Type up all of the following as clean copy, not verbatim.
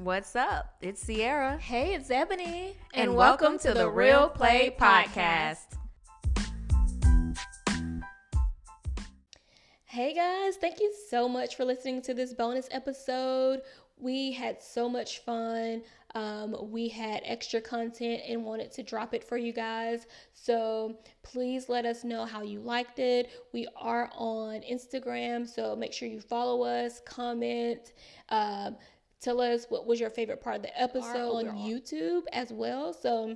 What's up? It's Sierra. Hey, it's Ebony. And welcome to the Real Play Podcast. Hey guys, thank you so much for listening to this bonus episode. We had so much fun. We had extra content and wanted to drop it for you guys. So please let us know how you liked it. We are on Instagram, so make sure you follow us, comment, tell us what was your favorite part of the episode on YouTube as well. So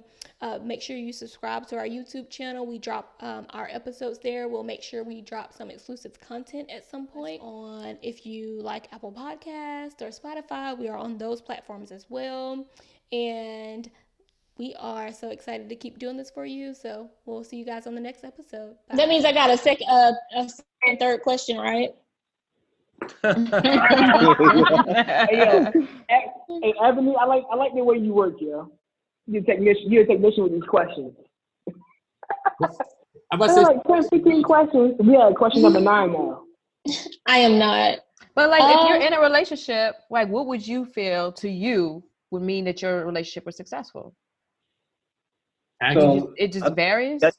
make sure you subscribe to our YouTube channel. We drop our episodes there. We'll make sure we drop some exclusive content at some point on, if you like Apple Podcasts or Spotify, we are on those platforms as well. And we are so excited to keep doing this for you. So we'll see you guys on the next episode. Bye. That means I got a second and third question, right? Hey, Ebony, I like the way you work, yo. You're a technician with these questions. I'm about to say like 10, 15 questions. We are question number 9 now. I am not. But like, if you're in a relationship, like, what would you feel to you would mean that your relationship was successful? It just varies. I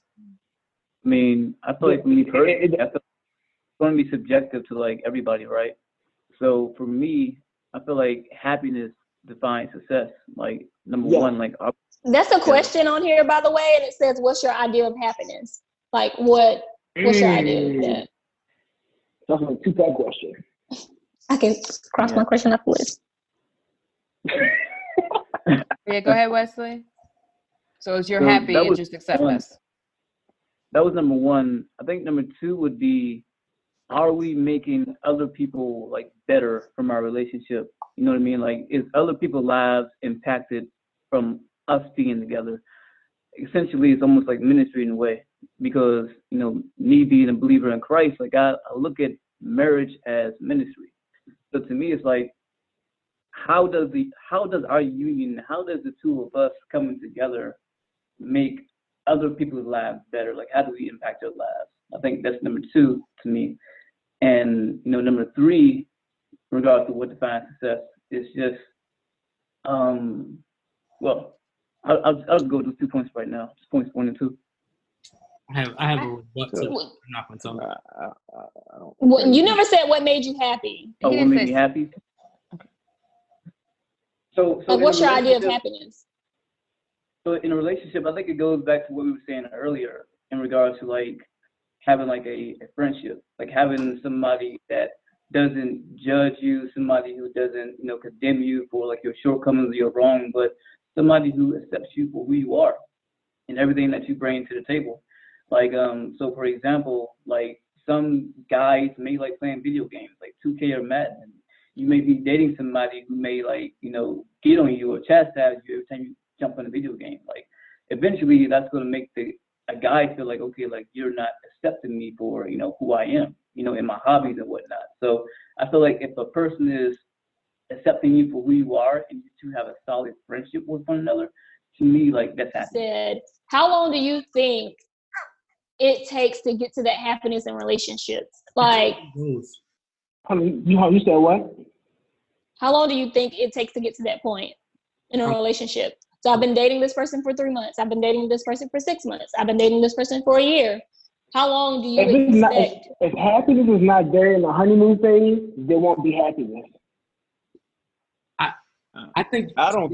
mean, I feel like for me personally, it's going to be subjective to like everybody, right? So for me, I feel like happiness defines success. Like number one, like that's a question on here, by the way, and it says, "What's your idea of happiness?" Like, what's your idea of that? That's a 2-part question. I can cross my question off the list. Yeah, go ahead, Wesley. So it's you're happy and just accept us. That was number one. I think number 2 would be, are we making other people like better from our relationship? You know what I mean? Like, is other people's lives impacted from us being together? Essentially, it's almost like ministry in a way, because, you know, me being a believer in Christ, like I look at marriage as ministry. So to me, it's like, how does our union, how does the two of us coming together make other people's lives better? Like, how do we impact their lives? I think that's number 2 to me. And, you know, number 3, in regards to what defines success, is just, well, I'll go to 2 points right now. Just points 1 and 2. I have a rebut to knock on something. Well, you never said what made you happy. Oh, what made me happy? So like, what's your idea of happiness? So in a relationship, I think it goes back to what we were saying earlier in regards to like having like a friendship, like having somebody that doesn't judge you, somebody who doesn't, you know, condemn you for like your shortcomings or your wrong, but somebody who accepts you for who you are and everything that you bring to the table. Like, so for example, like some guys may like playing video games, like 2K or Madden. You may be dating somebody who may like, you know, get on you or chastise you every time you jump on a video game. Like, eventually that's going to make a guy feel like, okay, like you're not accepting me for, you know, who I am, you know, in my hobbies and whatnot. So I feel like if a person is accepting you for who you are and you two have a solid friendship with one another, to me, like, that's happiness. How long do you think it takes to get to that happiness in relationships? Like, you said what? How long do you think it takes to get to that point in a relationship? So I've been dating this person for 3 months. I've been dating this person for 6 months. I've been dating this person for a year. How long do you expect? If happiness is not there in the honeymoon phase, there won't be happiness. I don't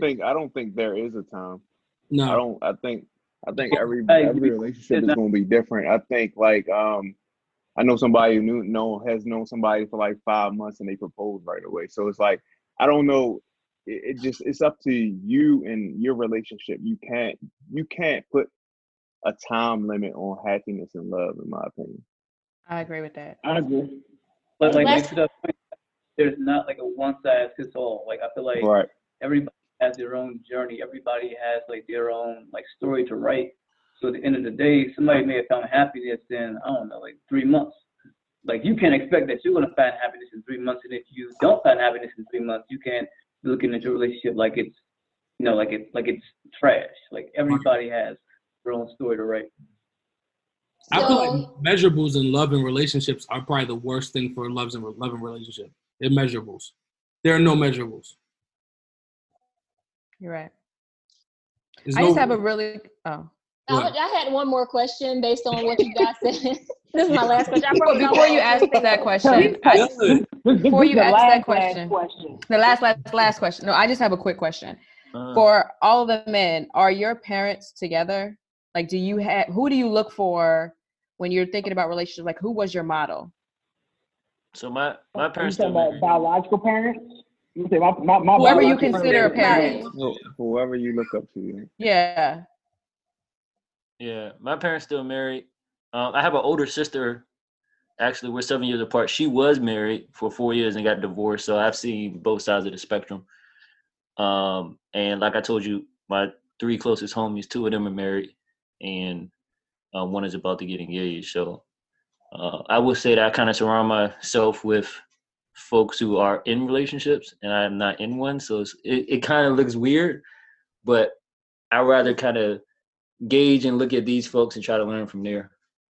think there is a time. No. I think every relationship is going to be different. I think like I know somebody who has known somebody for like 5 months and they proposed right away. So it's like, I don't know. It's up to you and your relationship. You can't put a time limit on happiness and love, in my opinion. I agree with that. I agree. But like, to the point, there's not like a one size fits all. Like, I feel like everybody has their own journey. Everybody has like their own like story to write. So at the end of the day, somebody may have found happiness in, I don't know, like 3 months. Like, you can't expect that you're going to find happiness in 3 months. And if you don't find happiness in 3 months, you can't be looking at your relationship like it's, you know, like it's trash. Like, everybody has their own story to write. I feel like measurables in love and relationships are probably the worst thing for love and relationship. They're measurables. There are no measurables. You're right. There's I no- just have a really What? I had one more question based on what you guys said. This is my last question. I promise before you ask that question, Good. before you the ask last that question, the last question. No, I just have a quick question. For all of the men, are your parents together? Like, who do you look for when you're thinking about relationships? Like, who was your model? So my You parents talking still about married. biological parents? You say my Whoever you biological consider a parents- parent. Whoever you look up to. Yeah. Yeah, my parents still married. I have an older sister. Actually, we're 7 years apart. She was married for 4 years and got divorced. So I've seen both sides of the spectrum. And like I told you, my 3 closest homies, 2 of them are married, and one is about to get engaged. So I would say that I kind of surround myself with folks who are in relationships, and I'm not in one. So it kind of looks weird, but I rather kind of gauge and look at these folks and try to learn from there.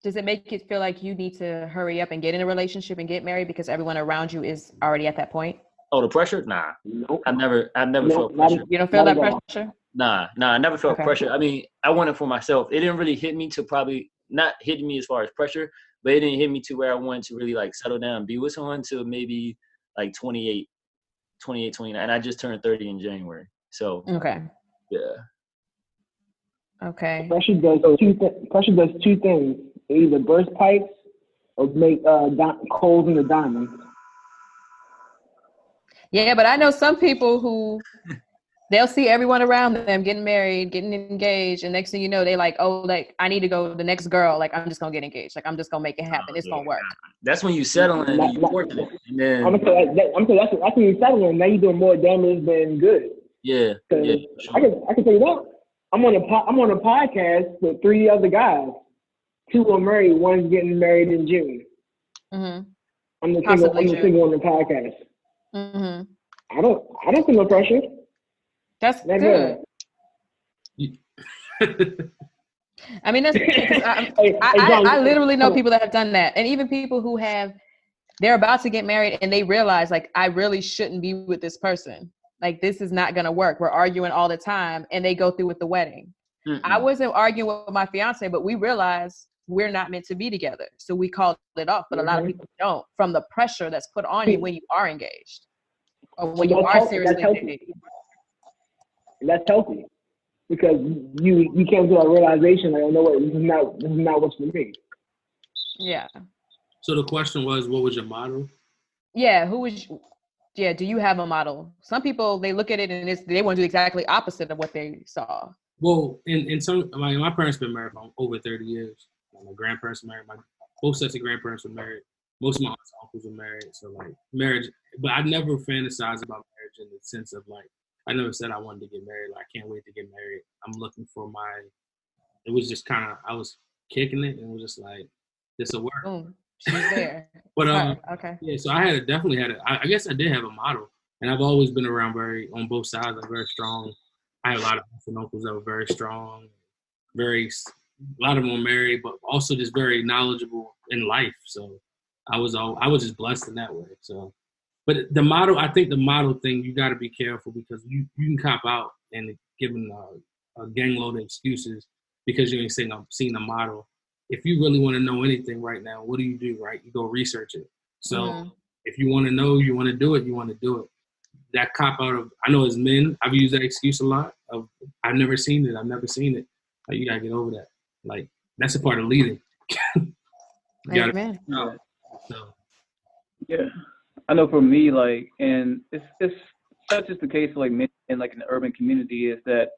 Does it make you feel like you need to hurry up and get in a relationship and get married because everyone around you is already at that point? Oh, the pressure? Nah. Nope. I never Nope, felt pressure. You don't feel that Not at all. pressure? Nah, I never felt Okay. pressure. I mean, I want it for myself. It didn't really hit me to probably not hitting me as far as pressure, but it didn't hit me to where I wanted to really like settle down and be with someone till maybe like 28, 29. And I just turned 30 in January. So Okay. yeah. Okay. Pressure does two things. It either burst pipes or make coals in the diamonds. Yeah, but I know some people who they'll see everyone around them getting married, getting engaged, and next thing you know, they like, oh, like I need to go the next girl. Like I'm just gonna get engaged. Like I'm just gonna make it happen. It's gonna work. That's when you settle in and you fortunate. And then I'm gonna say that's when you settle in. Now you're doing more damage than good. yeah. 'Cause Yeah, I sure. can tell you that I'm on a podcast with 3 other guys. 2 are married. One's getting married in June. Mm-hmm. I'm the Possibly single on the podcast. Mm-hmm. I don't feel no pressure. That's Never. good. I mean, that's because Hey, John, I literally know people that have done that, and even people who they're about to get married and they realize like I really shouldn't be with this person. Like this is not gonna work. We're arguing all the time, and they go through with the wedding. Mm-mm. I wasn't arguing with my fiance, but we realized we're not meant to be together, so we called it off. But a lot of people don't, from the pressure that's put on you when you are engaged or when you are seriously engaged. That's healthy because you came to that realization like, oh no, wait, this is not what's for me. Yeah. So the question was, what was your model? Yeah. Do you have a model? Some people, they look at it and they want to do exactly opposite of what they saw. Well, in some, my parents been married for over 30 years. My grandparents were married. Both sets of grandparents were married. Most of my aunts and uncles were married. So like marriage, but I never fantasized about marriage in the sense of like, I never said I wanted to get married. Like, I can't wait to get married. I'm looking for it was just kind of, I was kicking it and it was just like, this will work. Boom. She's there. But okay. yeah, so I definitely had I guess I did have a model, and I've always been around on both sides. I'm very strong. I have a lot of aunts and uncles that were very strong, a lot of them were married, but also just very knowledgeable in life. So I was just blessed in that way. So, but I think the model thing, you got to be careful because you can cop out and giving a gang load of excuses because you ain't seen a model. If you really want to know anything right now, what do? Right? You go research it. So if you want to know, you want to do it, you want to do it. That cop out of, I know as men, I've used that excuse a lot of, I've never seen it. Like, you got to get over that. Like, that's a part of leading. Amen. So. Yeah. I know for me, like, and it's such is the case like men in like in the urban community is that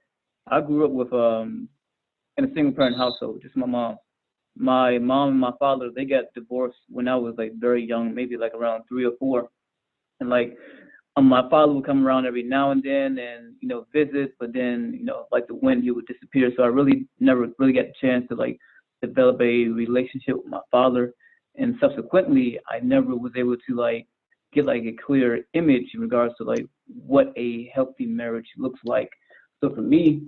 I grew up with in a single parent household, just my mom. My mom and my father, they got divorced when I was like very young, maybe like around 3 or 4. And like my father would come around every now and then and, visit, but then, like the wind, he would disappear. So I really never really got the chance to like develop a relationship with my father. And subsequently, I never was able to like get like a clear image in regards to like what a healthy marriage looks like. So for me,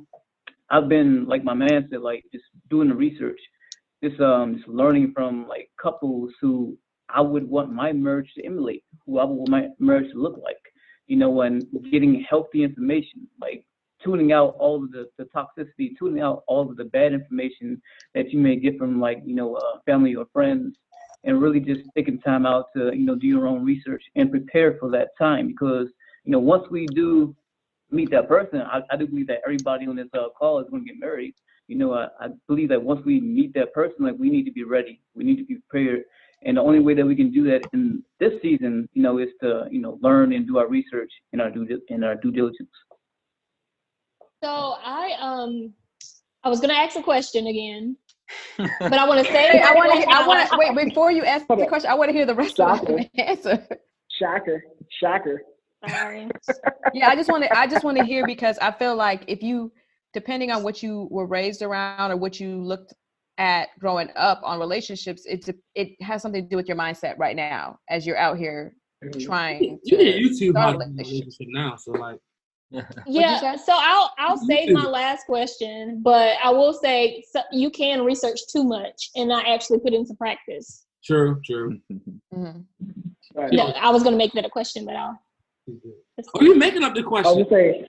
I've been, like my man said, like just doing the research, just learning from like couples who I would want my marriage to emulate, who I would want my marriage to look like, and getting healthy information, like tuning out all of the toxicity, tuning out all of the bad information that you may get from like, family or friends, and really just taking time out to, do your own research and prepare for that time. Because, once we do meet that person, I do believe that everybody on this call is going to get married. I believe that once we meet that person, like, we need to be ready. We need to be prepared. And the only way that we can do that in this season, is to, learn and do our research and our due diligence. So I was gonna ask a question again, but I want to say I want to wait before you ask the question. I want to hear the rest of the answer. Shocker. Sorry. Yeah, I just want to hear, because I feel like if you, depending on what you were raised around or what you looked at growing up on relationships, it has something to do with your mindset right now as you're out here trying to YouTube start a relationship now, so like. Yeah, so I'll save my last question, but I will say, so you can research too much and not actually put into practice. True. Mm-hmm. Right. No, I was gonna make that a question, but I'll. Oh, you making up the question? I was saying.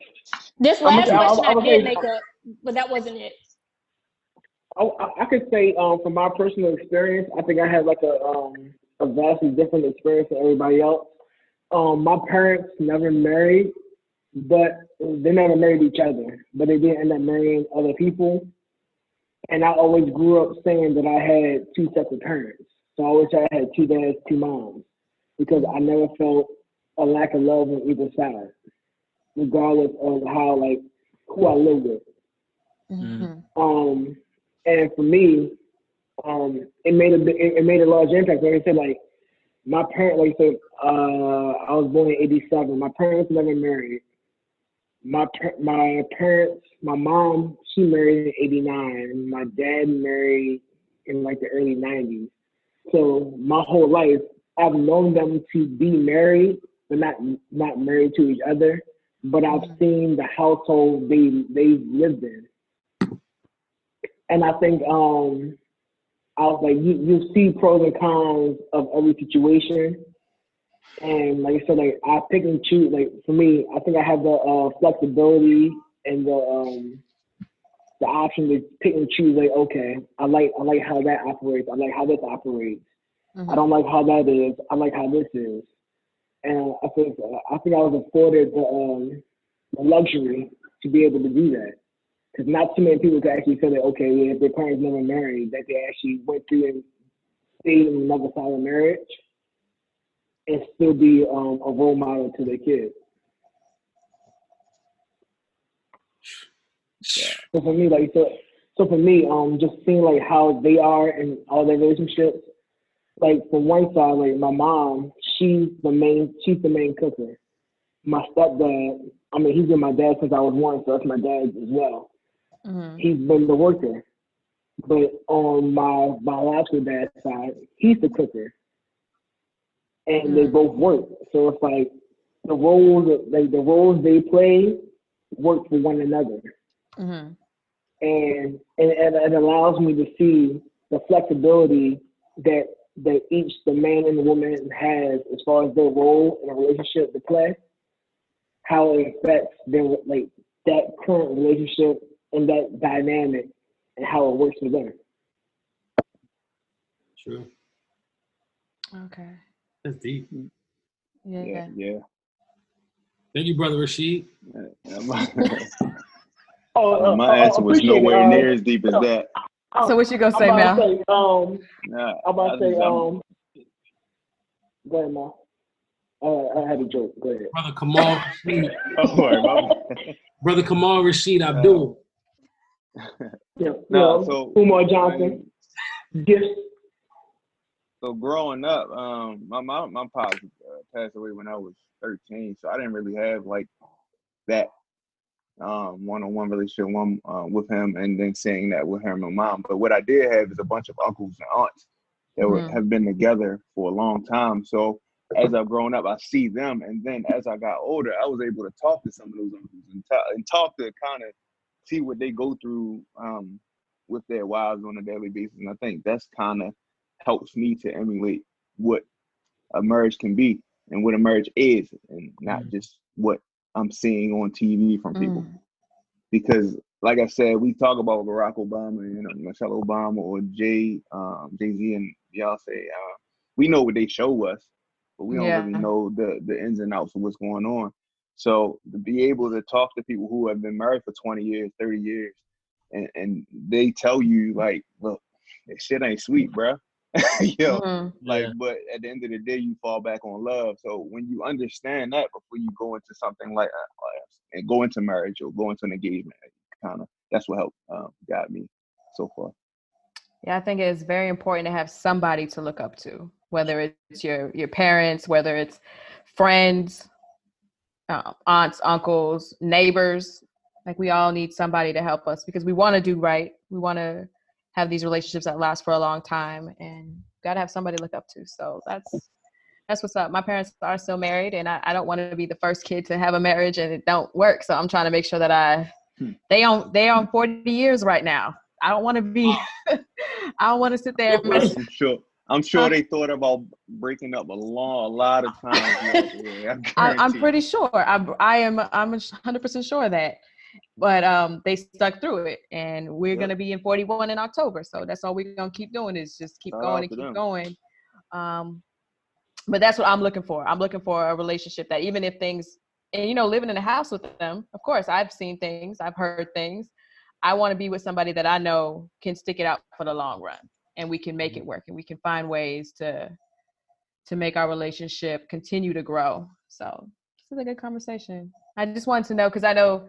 This last question I did make up, but that wasn't it. I could say from my personal experience, I think I had like a vastly different experience than everybody else. My parents never married, but they never married each other, but they did end up marrying other people. And I always grew up saying that I had two sets of parents. So I always said I had two dads, two moms, because I never felt a lack of love on either side, regardless of who I live with. Mm-hmm. And for me, it made a large impact. Like I said, like my parents, like I said, I was born in '87. My parents never married. My parents, my mom, she married in '89. My dad married in like the early '90s. So my whole life, I've known them to be married, but not married to each other. But I've seen the household they lived in. And I think I was like, you see pros and cons of every situation. And like I said, like I pick and choose. Like for me, I think I have the flexibility and the option to pick and choose. Like, okay, I like how that operates. I like how this operates. Mm-hmm. I don't like how that is. I like how this is. And I think I was afforded the luxury to be able to do that. Because not too many people can actually say that, okay, yeah, if their parents never married, that they actually went through and stayed in another side of marriage and still be a role model to their kids. So for me, just seeing like how they are in all their relationships, like from one side, like my mom, she's the main cooker. My stepdad, I mean, he's been my dad since I was 1, so that's my dad as well. Mm-hmm. He's been the worker. But on my biological dad's side, he's the cooker. And they both work. So it's like the roles they play work for one another. Mm-hmm. And it allows me to see the flexibility that the man and the woman has as far as their role in a relationship to play, how it affects their like that current relationship and that dynamic and how it works for them. True. Okay. That's deep. Yeah. Thank you, Brother Rashid. My answer was nowhere near as deep as that. So what you gonna say, Mal? Go ahead, Mal. I had a joke. Go ahead. Brother Kamal Rashid. Brother Kamal Rashid Abdul. So Umar Johnson. Gifts. So growing up, my pops passed away when I was 13, so I didn't really have like that one-on-one relationship with him, and then saying that with him and mom. But what I did have is a bunch of uncles and aunts that have been together for a long time. So as I've grown up, I see them, and then as I got older, I was able to talk to some of those uncles and talk to kind of see what they go through with their wives on a daily basis. And I think that's kind of helps me to emulate what a marriage can be and what a marriage is, and not just what I'm seeing on TV from people. because, like I said, we talk about Barack Obama and Michelle Obama or Jay-Z and Beyonce. We know what they show us, but we don't really know the ins and outs of what's going on. So to be able to talk to people who have been married for 20 years, 30 years, and they tell you, like, look, that shit ain't sweet, bruh. But at the end of the day, you fall back on love. So when you understand that before you go into something like and go into marriage or go into an engagement, that's what helped guide me so far. Yeah, I think it's very important to have somebody to look up to, whether it's your parents, whether it's friends, aunts, uncles, neighbors. Like, we all need somebody to help us because we want to do right. We want to have these relationships that last for a long time, and got to have somebody to look up to. So that's what's up. My parents are still married, and I don't want to be the first kid to have a marriage and it don't work. So I'm trying to make sure that they on 40 years right now. I don't want to be, I don't want to sit there. I'm sure they thought about breaking up a lot of times. I'm pretty sure. I'm 100% sure of that. But they stuck through it, and we're gonna be in 41 in October. So that's all we're gonna keep doing is just keep going and keep going. But that's what I'm looking for. I'm looking for a relationship that even if things, and living in a house with them, of course, I've seen things, I've heard things. I want to be with somebody that I know can stick it out for the long run, and we can make it work, and we can find ways to make our relationship continue to grow. So this is a good conversation. I just wanted to know, because I know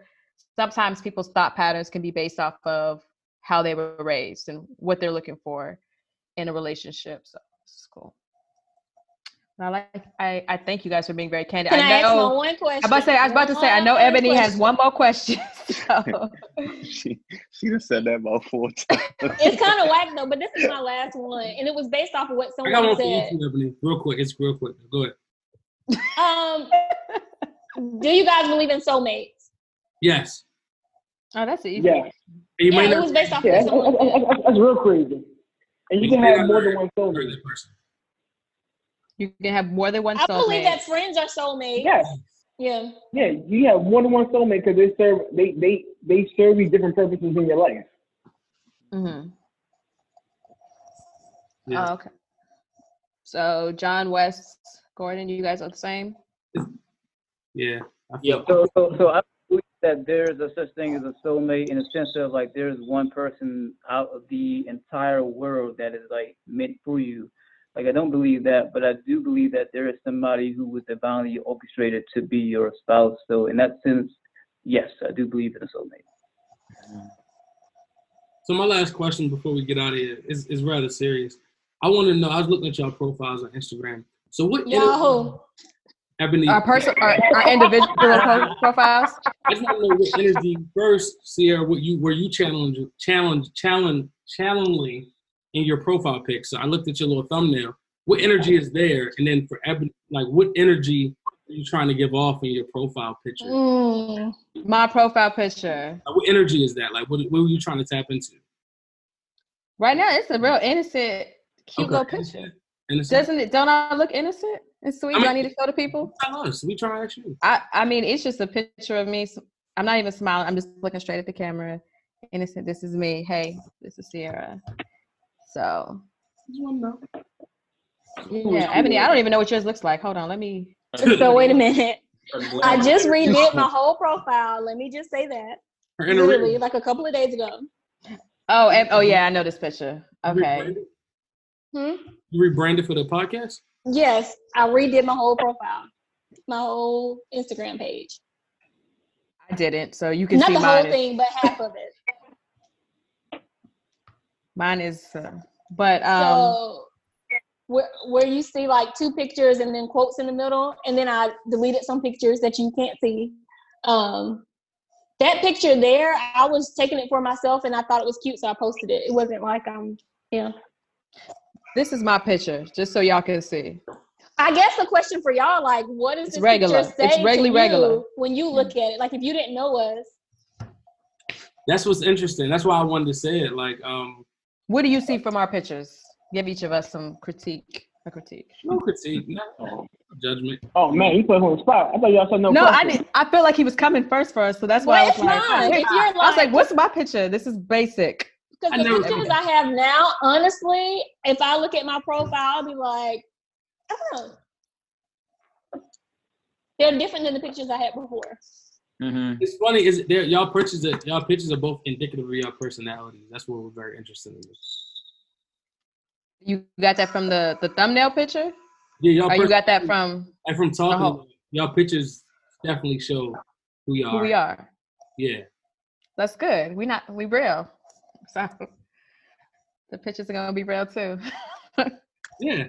sometimes people's thought patterns can be based off of how they were raised and what they're looking for in a relationship. So it's cool. I thank you guys for being very candid. Can I ask one question? I was about to say, I know Ebony has one more question. So. She just said that about 4 times. It's kind of whack though, but this is my last one, and it was based off of what someone said. I got one for you, Ebony. Real quick. It's real quick. Go ahead. Do you guys believe in soulmates? Yes. Oh, that's easy. Yeah. It was based off of someone said. That's real crazy. And you can have more than one soulmate. You can have more than one soulmate. I believe that friends are soulmates. Yes. Yeah. Yeah, you have more than one soulmate because they serve you different purposes in your life. Mm-hmm. Yeah. Oh, okay. So John, West, Gordon, you guys are the same? Yeah. So I believe that there's a such thing as a soulmate in a sense of like there's one person out of the entire world that is like meant for you. Like, I don't believe that, but I do believe that there is somebody who was divinely orchestrated to be your spouse. So in that sense, yes, I do believe in a soulmate. So my last question before we get out of here is rather serious. I want to know, I was looking at y'all profiles on Instagram. So what Ebony, our individual profiles? I just want to know what energy first, Sierra, were you channeling in your profile pic. So I looked at your little thumbnail. What energy is there? And then for Ebony, like, what energy are you trying to give off in your profile picture? My profile picture. What energy is that? Like, what were you trying to tap into? Right now, it's a real innocent, cute little picture. Innocent. Doesn't it? Don't I look innocent and sweet? Do I need to show the people? Tell us. We try to ask you. I mean, it's just a picture of me. I'm not even smiling. I'm just looking straight at the camera. Innocent. This is me. Hey, this is Sierra. So, yeah, Ebony, I don't even know what yours looks like. Hold on, let me. So wait a minute. I just redid my whole profile. Let me just say that. Literally, like a couple of days ago. Oh yeah, I know this picture. Okay. You rebranded for the podcast? Yes, I redid my whole profile, my whole Instagram page. I didn't, so you can not see the mine whole thing, but half of it. Mine is, so where you see like 2 pictures and then quotes in the middle, and then I deleted some pictures that you can't see. That picture there, I was taking it for myself and I thought it was cute, so I posted it. It wasn't like This is my picture, just so y'all can see. I guess the question for y'all, like, what is this regular. Picture say it's regular when you look at it? Like, if you didn't know us. That's what's interesting. That's why I wanted to say it. Like, what do you see from our pictures? Give each of us some critique. A critique. No critique. No. judgment. Oh man, you put him on the spot. I thought y'all said no. No, question. I did. I feel like he was coming first for us, so that's why I was like, not. If you're I was like, what's my picture? This is basic. Because the pictures I have now, honestly, if I look at my profile, I'll be like, oh, they're different than the pictures I had before. Mm-hmm. It's funny, is there y'all pictures are both indicative of your personalities. That's what we're very interested in. You got that from the thumbnail picture? Yeah, y'all. Or you got that from? And from talking, y'all pictures definitely show who you are. Who we are. Yeah. That's good. We real. So the pictures are gonna be real too. Yeah.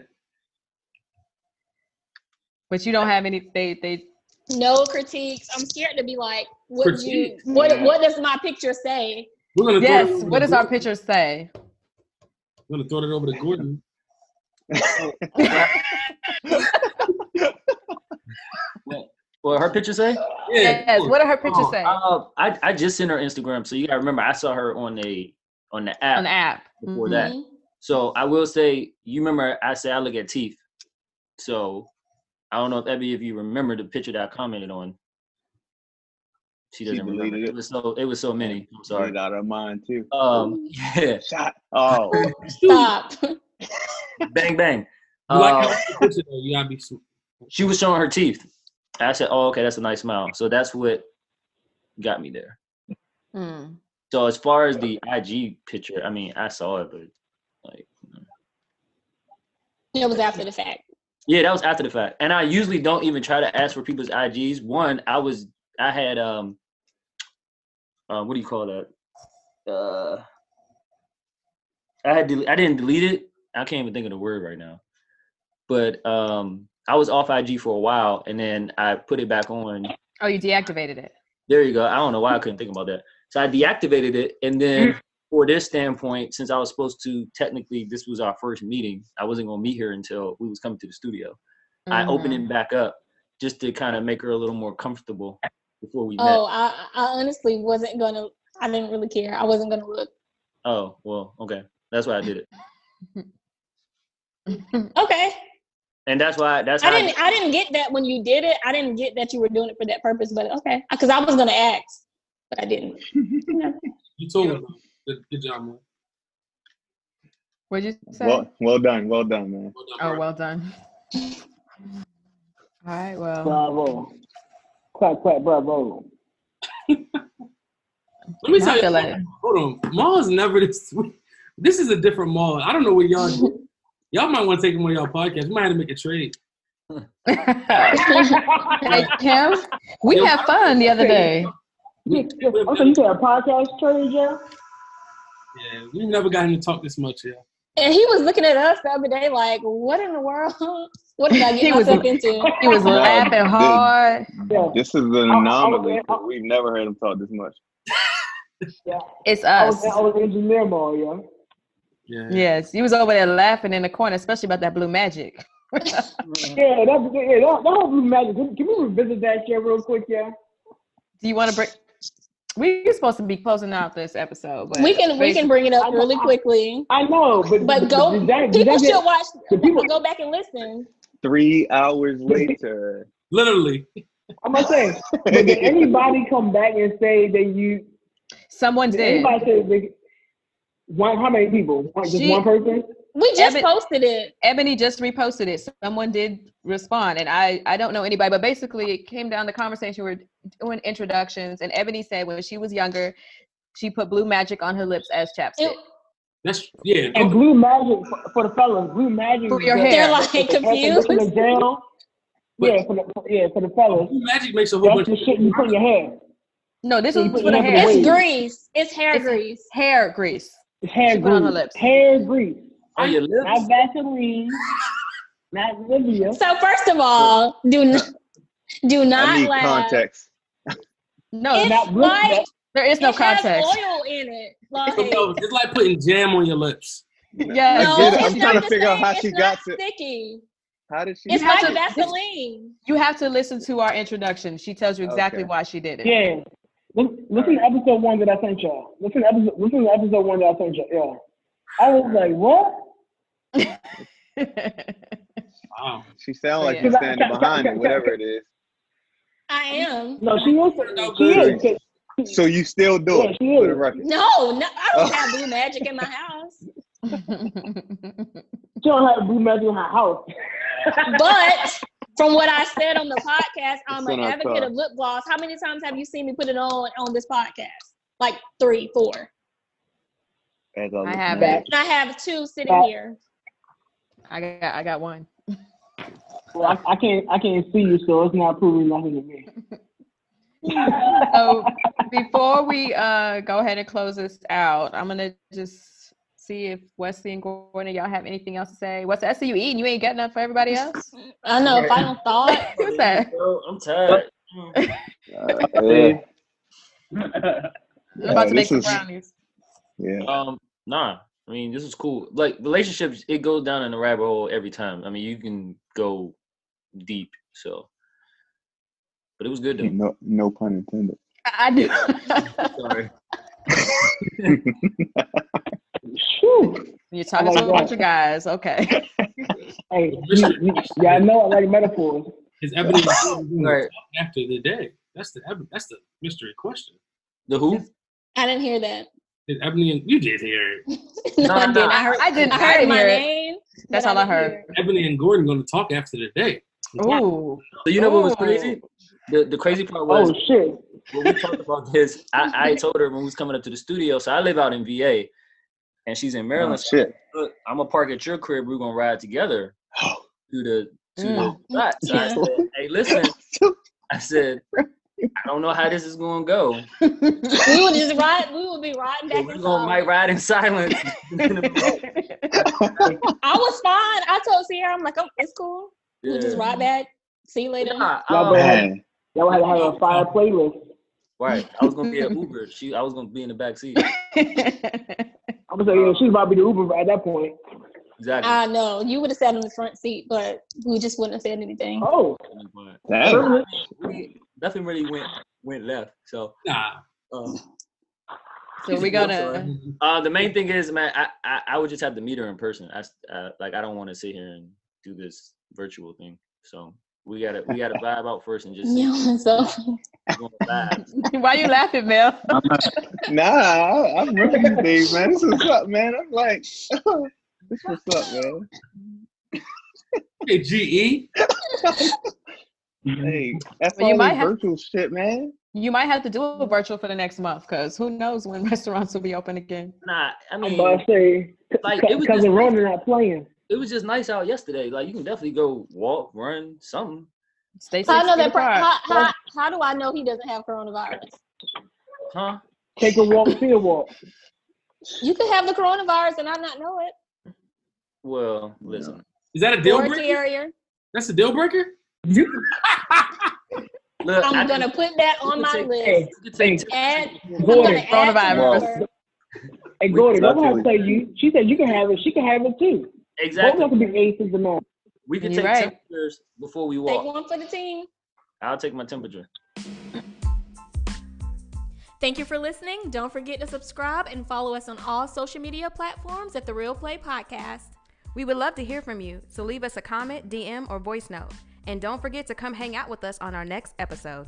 But you don't have any. They. No critiques. I'm scared to be like, what does my picture say? We're gonna what does our picture say? We're gonna throw it over to Gordon. What her picture say? Yeah. Yes. What did her picture say? I just sent her Instagram, so you gotta remember I saw her on the app. On the app. Before that. So I will say, you remember I said I look at teeth. So I don't know if Ebby, if you remember the picture that I commented on. She doesn't remember. It was so many. I'm sorry. Get out of mine too. Yeah. Oh. Stop. Bang bang. You like that picture though? You gotta be. She was showing her teeth. I said, "Oh, okay, that's a nice smile." So that's what got me there. So as far as the IG picture, I mean, I saw it, but like, it was after the fact. Yeah, that was after the fact. And I usually don't even try to ask for people's IGs. One, I had what do you call that? I didn't delete it. I can't even think of the word right now. But I was off IG for a while, and then I put it back on. Oh, you deactivated it. There you go. I don't know why I couldn't think about that. So I deactivated it, and then for this standpoint, since I was supposed to, technically, this was our first meeting. I wasn't going to meet her until we was coming to the studio. I opened it back up just to kind of make her a little more comfortable before we met. Oh, I honestly wasn't going to. I didn't really care. I wasn't going to look. Oh, well, okay. That's why I did it. Okay. And that's why I didn't get that when you did it. I didn't get that you were doing it for that purpose, but okay. Because I was going to ask, but I didn't. You told me. Good job, man. What'd you say? Well done, man. Well done. All right, well. Bravo. Clap, bravo. Let me tell you. Hold on. Maul's never this. This is a different Maul. I don't know what y'all do. Y'all might want to take him on y'all podcast. We might have to make a trade. Hey, Kim, we had fun the other day. Okay, you said a podcast trade, yeah? Yeah, we've never gotten to talk this much, yeah. And he was looking at us the other day like, what in the world? What did I get myself into? He was laughing hard. This is an anomaly. We've never heard him talk this much. Yeah. It's us. I was engineer Maul, yeah. Yeah. Yes, he was over there laughing in the corner, especially about that blue magic. that whole blue magic. Can we revisit that shit real quick, yeah? Do you want to bring? We're supposed to be closing out this episode, but we can bring it up really quickly. I know, but go. People should watch. People go back and listen. 3 hours later. Literally. I'm gonna say, did anybody come back and say that you? Someone did. Anybody say how many people? Just one person? We just posted it. Ebony just reposted it. Someone did respond, and I don't know anybody, but basically it came down to conversation. We were doing introductions, and Ebony said when she was younger, she put blue magic on her lips as chapstick. And blue magic for the fellas. Blue magic for your hair. They're like confused. For the fellas. Blue magic makes a whole bunch of shit you put in your hair. No, this is for the hair. It's grease. It's hair grease. Hair grease. It's hair grease. On her lips. Hair grease. On your lips. Not Vaseline. Not Livia. So first of all, do not I need laugh. Context. No, it's like there is no context. It has oil in it. Like, it's like putting jam on your lips. Yeah, I'm trying to figure out how she got it. Sticky. How did she? It's like Vaseline. You have to listen to our introduction. She tells you exactly why she did it. Yeah. Listen to episode 1 that I sent y'all. Listen to episode 1 that I sent y'all. Yeah. I was like, what? Wow. She sounds So, like yeah. she's standing behind it, whatever it is. I am. No, she is. So you still do Yeah, it she for the is. record. No, I don't have blue magic in my house. She don't have blue magic in her house. But from what I said on the podcast, I'm It's an in our advocate car. of lip gloss. How many times have you seen me put it on this podcast? Like 3, 4. As I look have nice. it. And I have 2 sitting here. I got one. Well, I can't see you, so it's not proving nothing to me. So before we go ahead and close this out, I'm gonna just see if Wesley and Gordon, y'all have anything else to say. What's the SCU eating? You ain't got enough for everybody else? I know, final thought. What's that? Bro, I'm tired. Yeah. I'm about to make this some is- brownies. Yeah. Nah. I mean, this is cool. Like relationships, it goes down in the rabbit hole every time. I mean, you can go deep. So, but it was good though. No pun intended. I do. Sorry. Shoot. You're talking to a bunch of guys. Okay. Hey, yeah, I know I like metaphors. Is Ebony and Gordon going to Right. talk after the day? That's the mystery question. The who? I didn't hear that. Is Ebony and you did hear it? No, No, I no, didn't. no. I heard. I didn't- I I heard didn't my hear it. name. That's but all I didn't heard. hear it. Ebony and Gordon going to talk after the day. Ooh. So you know what was Ooh. crazy? The crazy part was Oh shit. when we talked about this. I told her when we was coming up to the studio. So I live out in VA, and she's in Oh, Maryland. So shit. look, I'm gonna park at your crib. We're gonna ride together to the Mm. spot. So I said, "Hey, listen," I said, "I don't know how this is gonna go. We would just ride. We would be riding But back we're and gonna might forth. ride in silence." I was fine. I told Sierra, I'm like, oh, it's cool. We'll just ride back. See you later. Nah, Y'all better have, Man. y'all had to have a fire playlist. right. I was gonna be an Uber. I was gonna be in the back seat. I'm gonna say, yeah, she's about to be the Uber at that point. Exactly. I know. You would have sat in the front seat, but we just wouldn't have said anything. Oh, Damn. We, nothing really went left. So Nah. So we're gonna. the main thing is, man, I would just have to meet her in person. I don't want to sit here and do this virtual thing. So we gotta vibe out first and just see. Yeah, so We're gonna vibe. Why you laughing, Mel? Nah, I remember these days, man. This is up, man. I'm like, this what's up, man. Hey, GE. Hey, that's Well, you all might this have- virtual shit, man. You might have to do a virtual for the next month, because who knows when restaurants will be open again. Nah, I I'm mean, about to say, Like, it was cousin just- Rona not playing. it was just nice out yesterday. Like you can definitely go walk, run, something. Stay how I 6 know feet that. apart. How do I know he doesn't have coronavirus? Huh? Take a walk, see a walk. You could have the coronavirus and I not know it. Well, listen. Is that a deal Or a breaker? carrier. That's a deal breaker? Look, I'm gonna put that on my list. You could take Add. I'm Gordon, gonna add to coronavirus. her. Hey, Gordon, don't have to say you. She said you can have it. She can have it too. Both exactly. of us can be asymptomatic. We can You're take right. temperatures before we Take walk. one for the team. I'll take my temperature. Thank you for listening. Don't forget to subscribe and follow us on all social media platforms at The Real Play Podcast. We would love to hear from you, so leave us a comment, DM, or voice note. And don't forget to come hang out with us on our next episode.